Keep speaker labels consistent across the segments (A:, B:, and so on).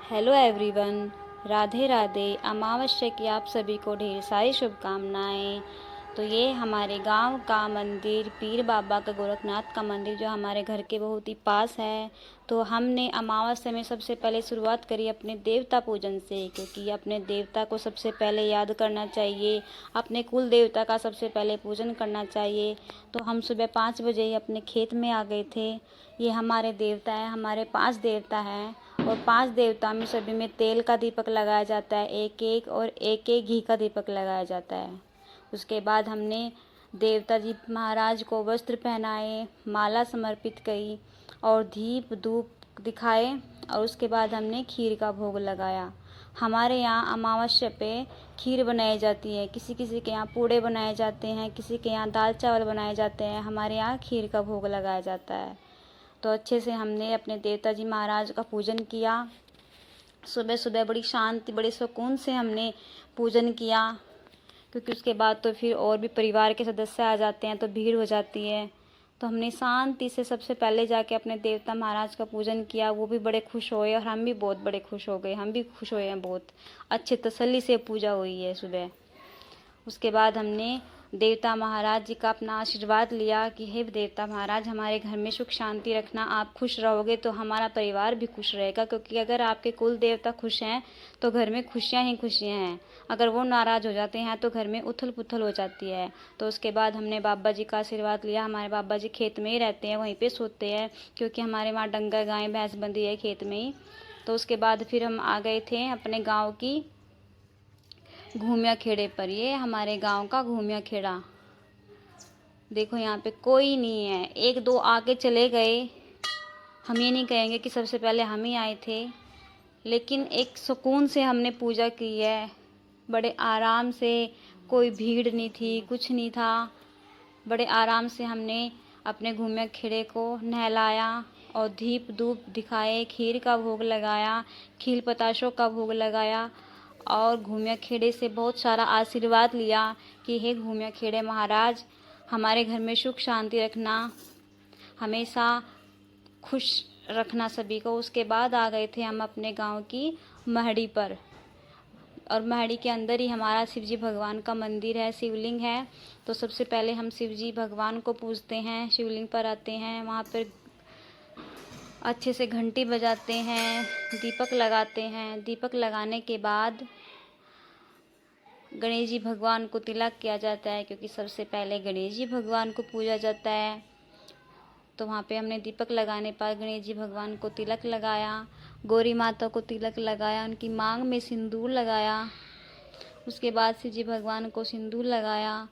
A: Hello everyone, Radhe Radhe. अमावस्या की आप सभी को ढेर सारी शुभकामनाएं। तो ये हमारे गांव का मंदिर पीर बाबा का गोरखनाथ का मंदिर जो हमारे घर के बहुत ही पास है। तो हमने अमावस्या में सबसे पहले शुरुआत करी अपने देवता पूजन से, क्योंकि अपने देवता को सबसे पहले याद करना चाहिए, अपने कुल देवता का सबसे पहले पूजन करना चाहिए। तो हम सुबह 5 बजे ही अपने खेत में आ गए थे। ये हमारे देवता है, हमारे 5 देवता हैं और 5 देवता में सभी में तेल का दीपक लगाया जाता है, एक एक, और एक एक घी का दीपक लगाया जाता है। उसके बाद हमने देवता जी महाराज को वस्त्र पहनाए, माला समर्पित करी और दीप धूप दिखाए, और उसके बाद हमने खीर का भोग लगाया। हमारे यहाँ अमावस्या पे खीर बनाई जाती है, किसी किसी के यहाँ पूड़े बनाए जाते हैं, किसी के यहाँ दाल चावल बनाए जाते हैं, हमारे यहाँ खीर का भोग लगाया जाता है। तो अच्छे से हमने अपने देवता जी महाराज का पूजन किया। सुबह सुबह बड़ी शांति बड़े सुकून से हमने पूजन किया, क्योंकि उसके बाद तो फिर और भी परिवार के सदस्य आ जाते हैं तो भीड़ हो जाती है। तो हमने शांति से सबसे पहले जाके अपने देवता महाराज का पूजन किया। वो भी बड़े खुश हुए और हम भी बहुत बड़े खुश हो गए, हम भी खुश हुए हैं। बहुत अच्छे तसल्ली से पूजा हुई है सुबह। उसके बाद हमने देवता महाराज जी का अपना आशीर्वाद लिया कि हे देवता महाराज, हमारे घर में सुख शांति रखना, आप खुश रहोगे तो हमारा परिवार भी खुश रहेगा, क्योंकि अगर आपके कुल देवता खुश हैं तो घर में खुशियाँ ही खुशियाँ हैं। अगर वो नाराज़ हो जाते हैं तो घर में उथल पुथल हो जाती है। तो उसके बाद हमने बाबा जी का आशीर्वाद लिया। हमारे बाबा जी खेत में ही रहते हैं, वहीं पर सोते हैं, क्योंकि हमारे वहाँ डंगर गाय भैंस बंधी है खेत में ही। तो उसके बाद फिर हम आ गए थे अपने गाँव की घूमिया खेड़े पर। ये हमारे गांव का घूमिया खेड़ा। देखो यहाँ पे कोई नहीं है, एक दो आके चले गए। हम ये नहीं कहेंगे कि सबसे पहले हम ही आए थे, लेकिन एक सुकून से हमने पूजा की है, बड़े आराम से। कोई भीड़ नहीं थी, कुछ नहीं था। बड़े आराम से हमने अपने घूमिया खेड़े को नहलाया और दीप धूप दिखाए, खीर का भोग लगाया, खील पताशों का भोग लगाया, और घूमिया खेड़े से बहुत सारा आशीर्वाद लिया कि हे घूमिया खेड़े महाराज, हमारे घर में सुख शांति रखना, हमेशा खुश रखना सभी को। उसके बाद आ गए थे हम अपने गांव की महड़ी पर, और महड़ी के अंदर ही हमारा शिवजी भगवान का मंदिर है, शिवलिंग है। तो सबसे पहले हम शिवजी भगवान को पूजते हैं, शिवलिंग पर आते हैं, वहाँ पर अच्छे से घंटी बजाते हैं, दीपक लगाते हैं। दीपक लगाने के बाद गणेश जी भगवान को तिलक किया जाता है, क्योंकि सबसे पहले गणेश जी भगवान को पूजा जाता है। तो वहाँ पे हमने दीपक लगाने पर गणेश जी भगवान को तिलक लगाया, गौरी माता को तिलक लगाया, उनकी मांग में सिंदूर लगाया। उसके बाद शिव जी भगवान को सिंदूर लगाया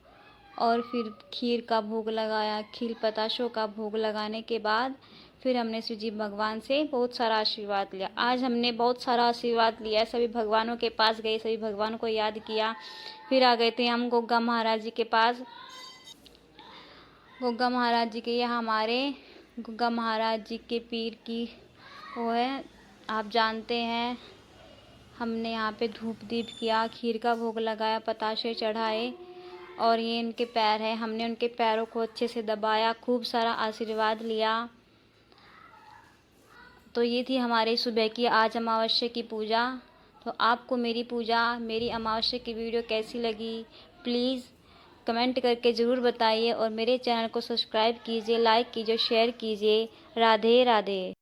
A: और फिर खीर का भोग लगाया। खीर पताशों का भोग लगाने के बाद फिर हमने शिव जी भगवान से बहुत सारा आशीर्वाद लिया। आज हमने बहुत सारा आशीर्वाद लिया, सभी भगवानों के पास गए, सभी भगवानों को याद किया। फिर आ गए थे हम गोगा महाराज जी के पास। गोगा महाराज जी के, ये हमारे गोगा महाराज जी के पीर की वो है, आप जानते हैं। हमने यहाँ पे धूप दीप किया, खीर का भोग लगाया, पताशे चढ़ाए, और ये इनके पैर है, हमने उनके पैरों को अच्छे से दबाया, खूब सारा आशीर्वाद लिया। तो ये थी हमारी सुबह की आज अमावस्या की पूजा। तो आपको मेरी पूजा, मेरी अमावस्या की वीडियो कैसी लगी, प्लीज़ कमेंट करके ज़रूर बताइए, और मेरे चैनल को सब्सक्राइब कीजिए, लाइक कीजिए, शेयर कीजिए। राधे राधे।